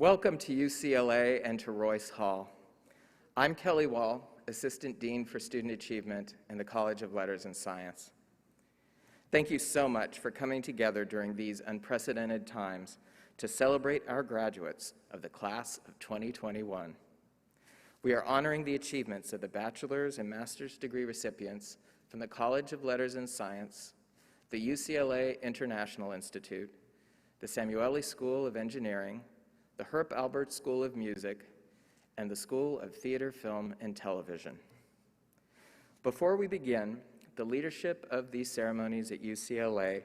Welcome to UCLA and to Royce Hall. I'm Kelly Wall, Assistant Dean for Student Achievement in the College of Letters and Science. Thank you so much for coming together during these unprecedented times to celebrate our graduates of the class of 2021. We are honoring the achievements of the bachelor's and master's degree recipients from the College of Letters and Science, the UCLA International Institute, the Samueli School of Engineering, the Alpert School of Music, and the School of Theater, Film, and Television. Before we begin, the leadership of these ceremonies at UCLA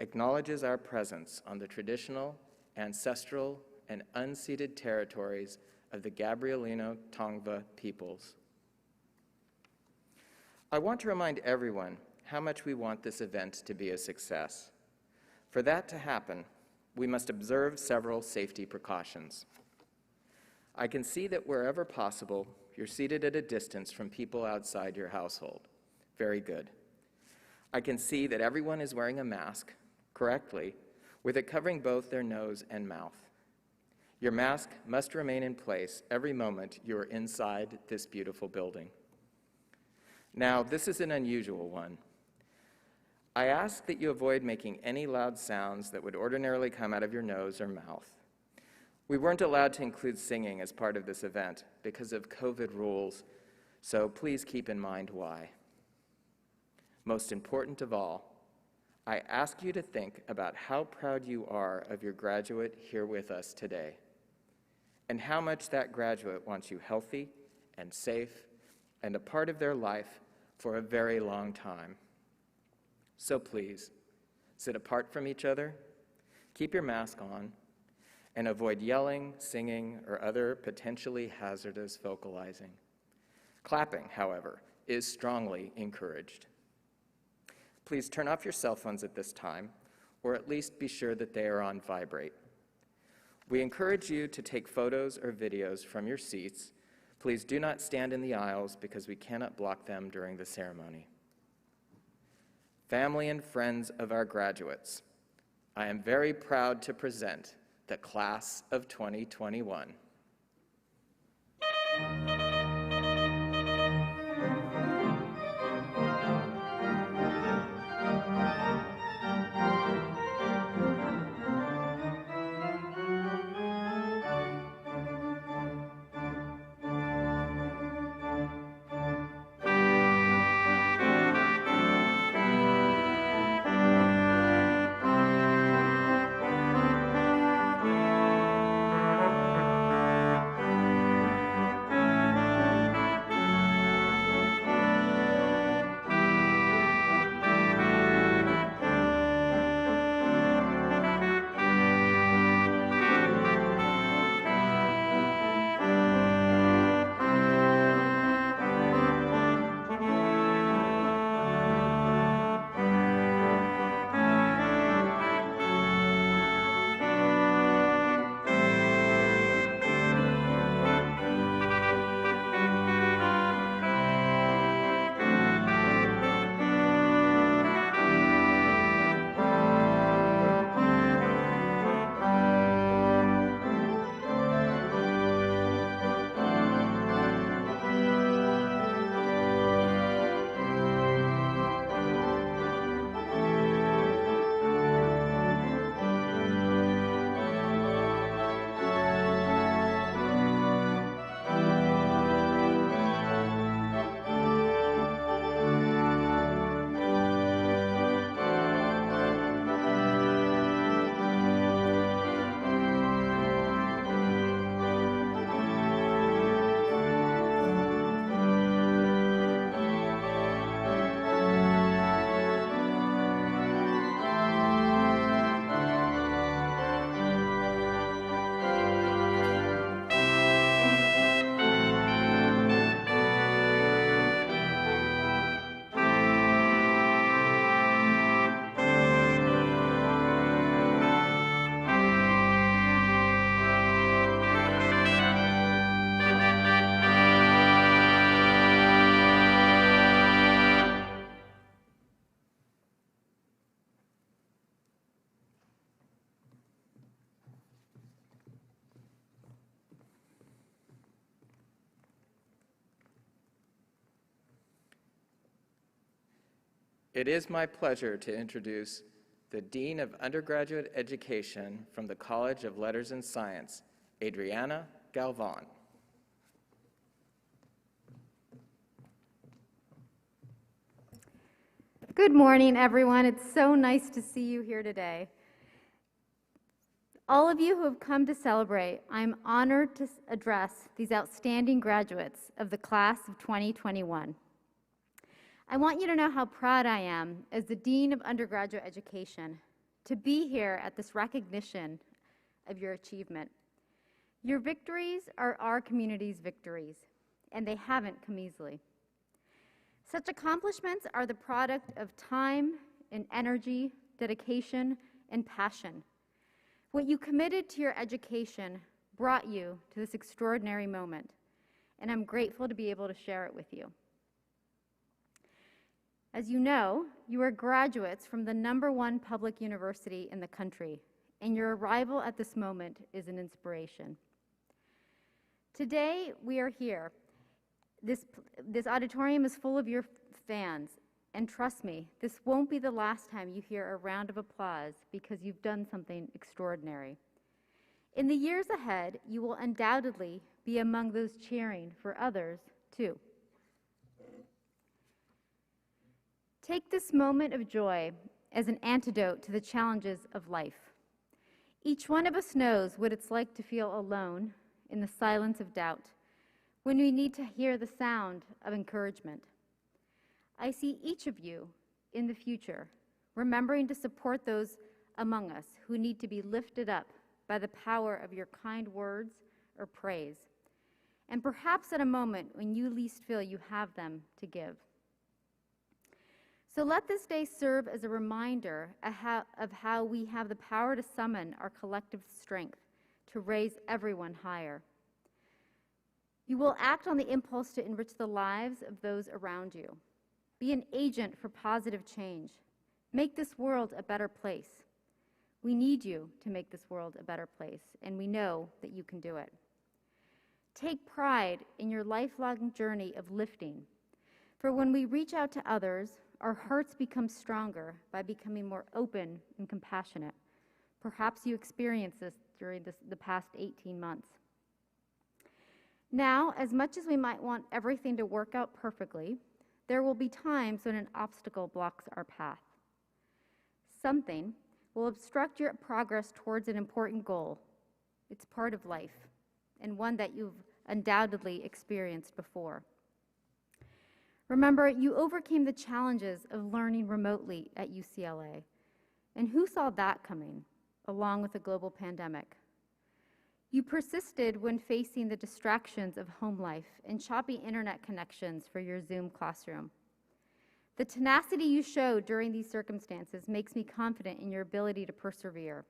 acknowledges our presence on the traditional, ancestral, and unceded territories of the Gabrielino Tongva peoples. I want to remind everyone how much we want this event to be a success. For that to happen, we must observe several safety precautions. I can see that wherever possible, you're seated at a distance from people outside your household. Very good. I can see that everyone is wearing a mask, correctly, with it covering both their nose and mouth. Your mask must remain in place every moment you are inside this beautiful building. Now, this is an unusual one. I ask that you avoid making any loud sounds that would ordinarily come out of your nose or mouth. We weren't allowed to include singing as part of this event because of COVID rules, so please keep in mind why. Most important of all, I ask you to think about how proud you are of your graduate here with us today, and how much that graduate wants you healthy and safe and a part of their life for a very long time. So please, sit apart from each other, keep your mask on, and avoid yelling, singing, or other potentially hazardous vocalizing. Clapping, however, is strongly encouraged. Please turn off your cell phones at this time, or at least be sure that they are on vibrate. We encourage you to take photos or videos from your seats. Please do not stand in the aisles because we cannot block them during the ceremony. Family and friends of our graduates, I am very proud to present the class of 2021. It is my pleasure to introduce the Dean of Undergraduate Education from the College of Letters and Science, Adriana Galvan. Good morning, everyone. It's so nice to see you here today. All of you who have come to celebrate, I'm honored to address these outstanding graduates of the class of 2021. I want you to know how proud I am as the Dean of Undergraduate Education to be here at this recognition of your achievement. Your victories are our community's victories, and they haven't come easily. Such accomplishments are the product of time and energy, dedication, and passion. What you committed to your education brought you to this extraordinary moment, and I'm grateful to be able to share it with you. As you know, you are graduates from the #1 public university in the country, and your arrival at this moment is an inspiration. Today, we are here. This auditorium is full of your fans, and trust me, this won't be the last time you hear a round of applause because you've done something extraordinary. In the years ahead, you will undoubtedly be among those cheering for others, too. Take this moment of joy as an antidote to the challenges of life. Each one of us knows what it's like to feel alone in the silence of doubt, when we need to hear the sound of encouragement. I see each of you in the future, remembering to support those among us who need to be lifted up by the power of your kind words or praise, and perhaps at a moment when you least feel you have them to give. So let this day serve as a reminder of how we have the power to summon our collective strength to raise everyone higher. You will act on the impulse to enrich the lives of those around you. Be an agent for positive change. Make this world a better place. We need you to make this world a better place, and we know that you can do it. Take pride in your lifelong journey of lifting, for when we reach out to others, our hearts become stronger by becoming more open and compassionate. Perhaps you experienced this during the past 18 months. Now, as much as we might want everything to work out perfectly, there will be times when an obstacle blocks our path. Something will obstruct your progress towards an important goal. It's part of life, and one that you've undoubtedly experienced before. Remember, you overcame the challenges of learning remotely at UCLA, and who saw that coming, along with a global pandemic? You persisted when facing the distractions of home life and choppy internet connections for your Zoom classroom. The tenacity you showed during these circumstances makes me confident in your ability to persevere.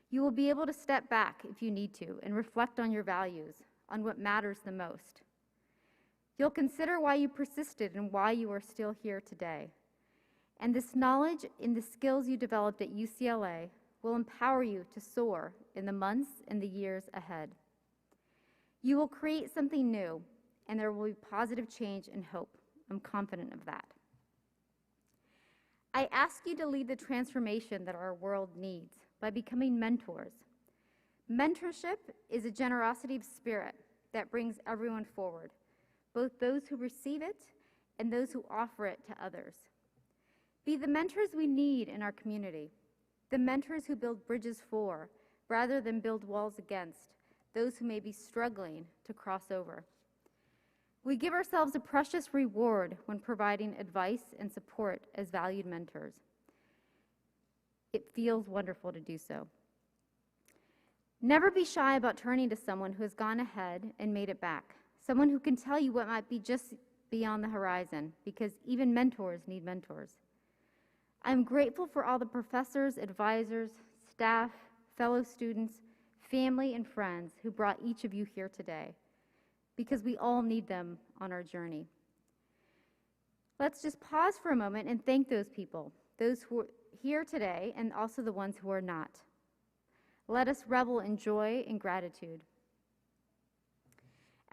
You will be able to step back if you need to and reflect on your values, on what matters the most. You'll consider why you persisted and why you are still here today. And this knowledge and the skills you developed at UCLA will empower you to soar in the months and the years ahead. You will create something new, and there will be positive change and hope. I'm confident of that. I ask you to lead the transformation that our world needs by becoming mentors. Mentorship is a generosity of spirit that brings everyone forward, both those who receive it and those who offer it to others. Be the mentors we need in our community, the mentors who build bridges for, rather than build walls against, those who may be struggling to cross over. We give ourselves a precious reward when providing advice and support as valued mentors. It feels wonderful to do so. Never be shy about turning to someone who has gone ahead and made it back, someone who can tell you what might be just beyond the horizon, because even mentors need mentors. I'm grateful for all the professors, advisors, staff, fellow students, family, and friends who brought each of you here today, because we all need them on our journey. Let's just pause for a moment and thank those people, those who are here today and also the ones who are not. Let us revel in joy and gratitude.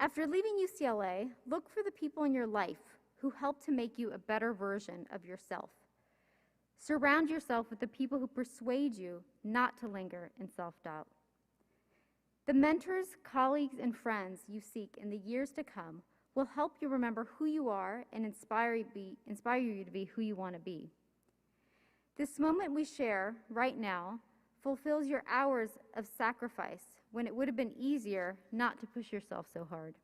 After leaving UCLA, look for the people in your life who help to make you a better version of yourself. Surround yourself with the people who persuade you not to linger in self-doubt. The mentors, colleagues, and friends you seek in the years to come will help you remember who you are and inspire you to be who you want to be. This moment we share right now fulfills your hours of sacrifice when it would have been easier not to push yourself so hard.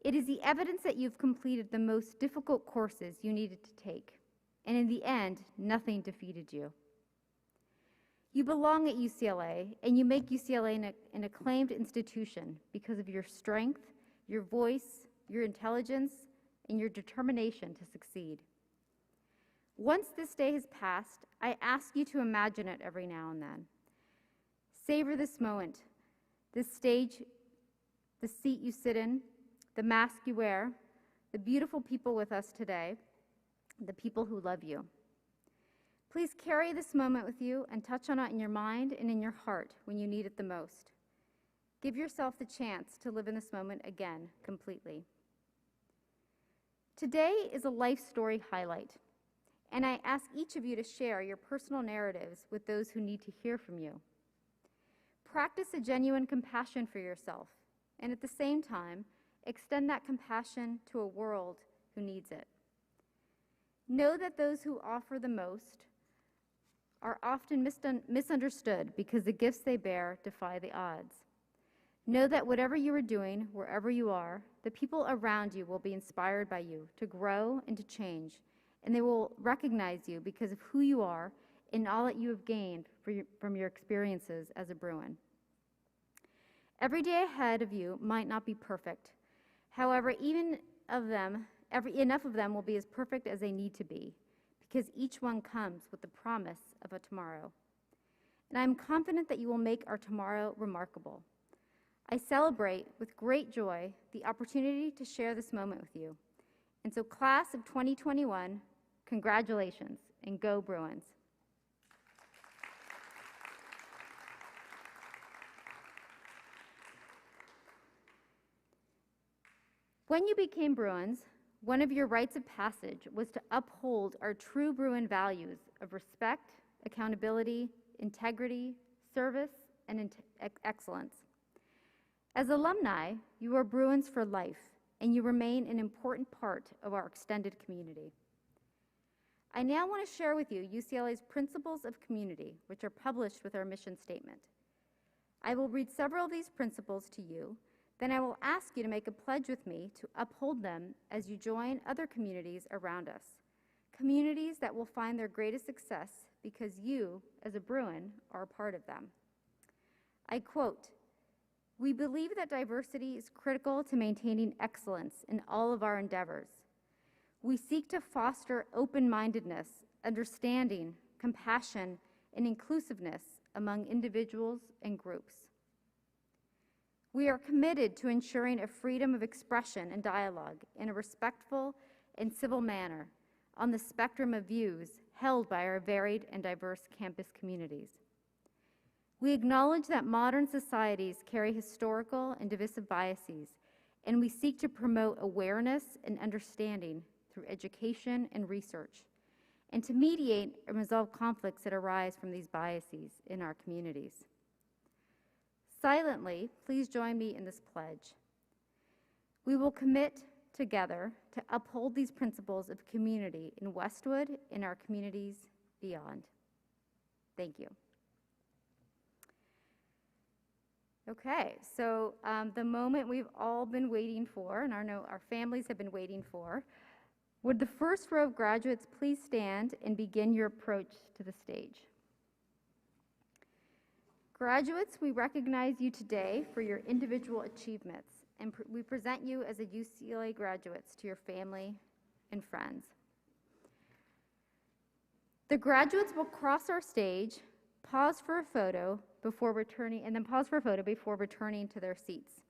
It is the evidence that you've completed the most difficult courses you needed to take, and in the end, nothing defeated you. You belong at UCLA, and you make UCLA an acclaimed institution because of your strength, your voice, your intelligence, and your determination to succeed. Once this day has passed, I ask you to imagine it every now and then. Savor this moment, this stage, the seat you sit in, the mask you wear, the beautiful people with us today, the people who love you. Please carry this moment with you and touch on it in your mind and in your heart when you need it the most. Give yourself the chance to live in this moment again completely. Today is a life story highlight, and I ask each of you to share your personal narratives with those who need to hear from you. Practice a genuine compassion for yourself, and at the same time, extend that compassion to a world who needs it. Know that those who offer the most are often misunderstood because the gifts they bear defy the odds. Know that whatever you are doing, wherever you are, the people around you will be inspired by you to grow and to change, and they will recognize you because of who you are and all that you have gained from your experiences as a Bruin. Every day ahead of you might not be perfect. However, enough of them will be as perfect as they need to be, because each one comes with the promise of a tomorrow. And I am confident that you will make our tomorrow remarkable. I celebrate with great joy the opportunity to share this moment with you. And so, class of 2021, congratulations, and go Bruins. When you became Bruins, one of your rites of passage was to uphold our true Bruin values of respect, accountability, integrity, service, and excellence. As alumni, you are Bruins for life, and you remain an important part of our extended community. I now want to share with you UCLA's Principles of Community, which are published with our mission statement. I will read several of these principles to you. Then I will ask you to make a pledge with me to uphold them as you join other communities around us, communities that will find their greatest success because you, as a Bruin, are a part of them. I quote, "We believe that diversity is critical to maintaining excellence in all of our endeavors. We seek to foster open-mindedness, understanding, compassion, and inclusiveness among individuals and groups. We are committed to ensuring a freedom of expression and dialogue in a respectful and civil manner on the spectrum of views held by our varied and diverse campus communities. We acknowledge that modern societies carry historical and divisive biases, and we seek to promote awareness and understanding through education and research, and to mediate and resolve conflicts that arise from these biases in our communities. Silently, please join me in this pledge. We will commit together to uphold these principles of community in Westwood and our communities beyond." Thank you. Okay, so the moment we've all been waiting for, and I know our families have been waiting for, would the first row of graduates please stand and begin your approach to the stage? Graduates, we recognize you today for your individual achievements, and we present you as a UCLA graduates to your family and friends. The graduates will cross our stage, pause for a photo before returning to their seats.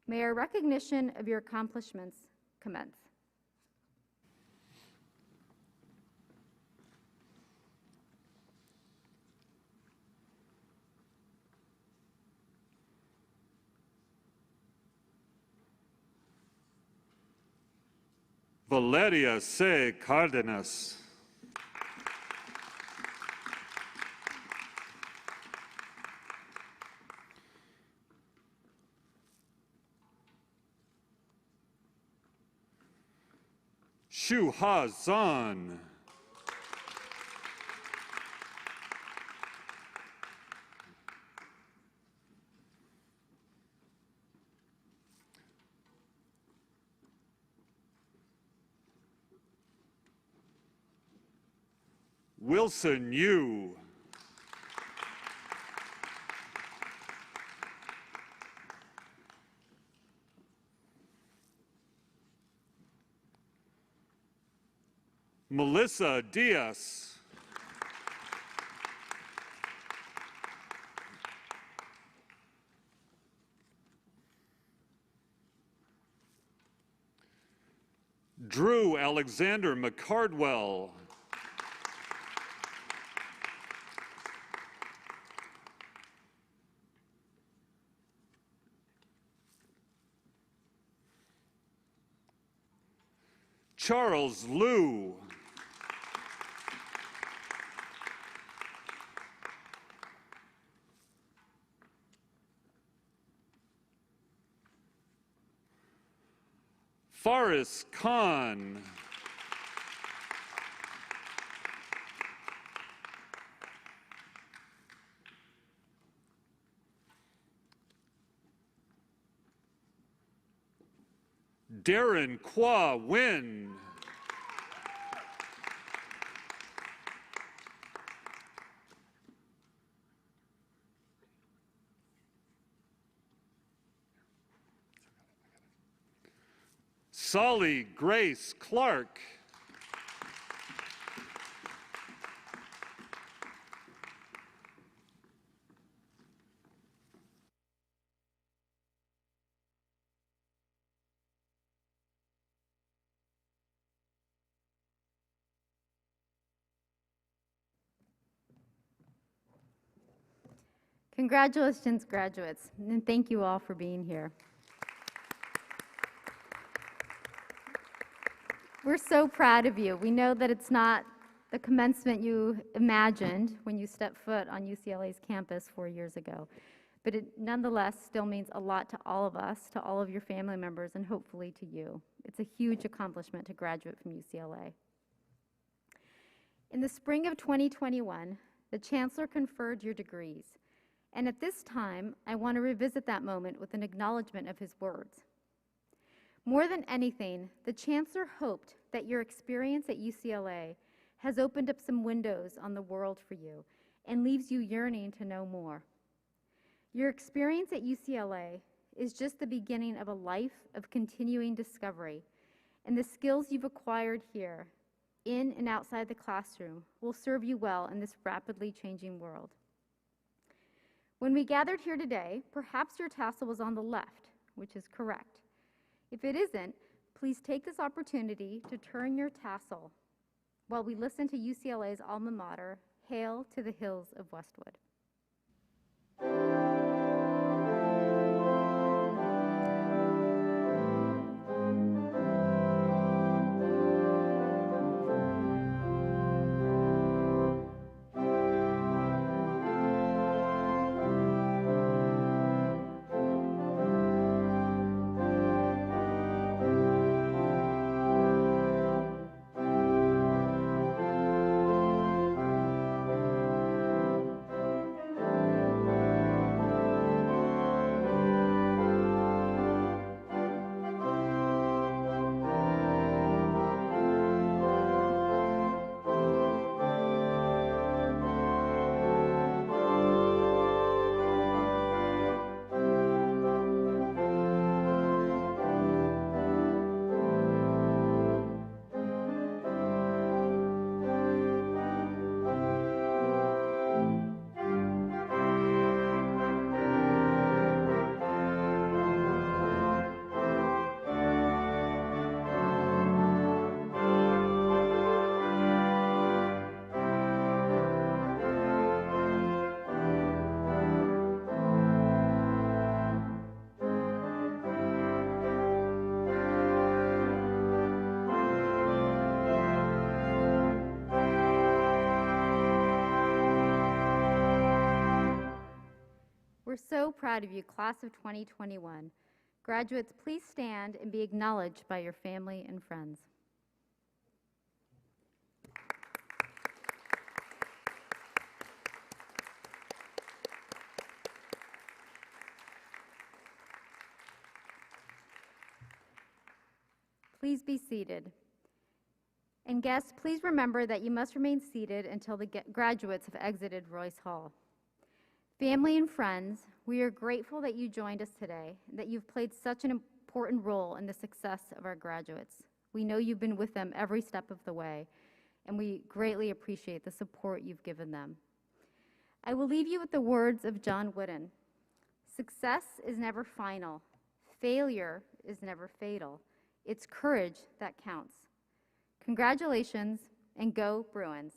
May our recognition of your accomplishments commence. Valeria C. Cardenas. Shu Ha Zan. Wilson Yu. Melissa Diaz. Drew Alexander McCardwell. Charles Liu. Faris Khan. Darren Kwa Win. Solly Grace Clark. Congratulations, graduates, and thank you all for being here. We're so proud of you. We know that it's not the commencement you imagined when you stepped foot on UCLA's campus 4 years ago, but it nonetheless still means a lot to all of us, to all of your family members, and hopefully to you. It's a huge accomplishment to graduate from UCLA. In the spring of 2021, the Chancellor conferred your degrees, and at this time, I want to revisit that moment with an acknowledgement of his words. More than anything, the Chancellor hoped that your experience at UCLA has opened up some windows on the world for you and leaves you yearning to know more. Your experience at UCLA is just the beginning of a life of continuing discovery, and the skills you've acquired here, in and outside the classroom, will serve you well in this rapidly changing world. When we gathered here today, perhaps your tassel was on the left, which is correct. If it isn't, please take this opportunity to turn your tassel while we listen to UCLA's alma mater, Hail to the Hills of Westwood. We're so proud of you, class of 2021. Graduates, please stand and be acknowledged by your family and friends. Please be seated. And guests, please remember that you must remain seated until the graduates have exited Royce Hall. Family and friends, we are grateful that you joined us today, and that you've played such an important role in the success of our graduates. We know you've been with them every step of the way, and we greatly appreciate the support you've given them. I will leave you with the words of John Wooden. Success is never final. Failure is never fatal. It's courage that counts. Congratulations, and go Bruins.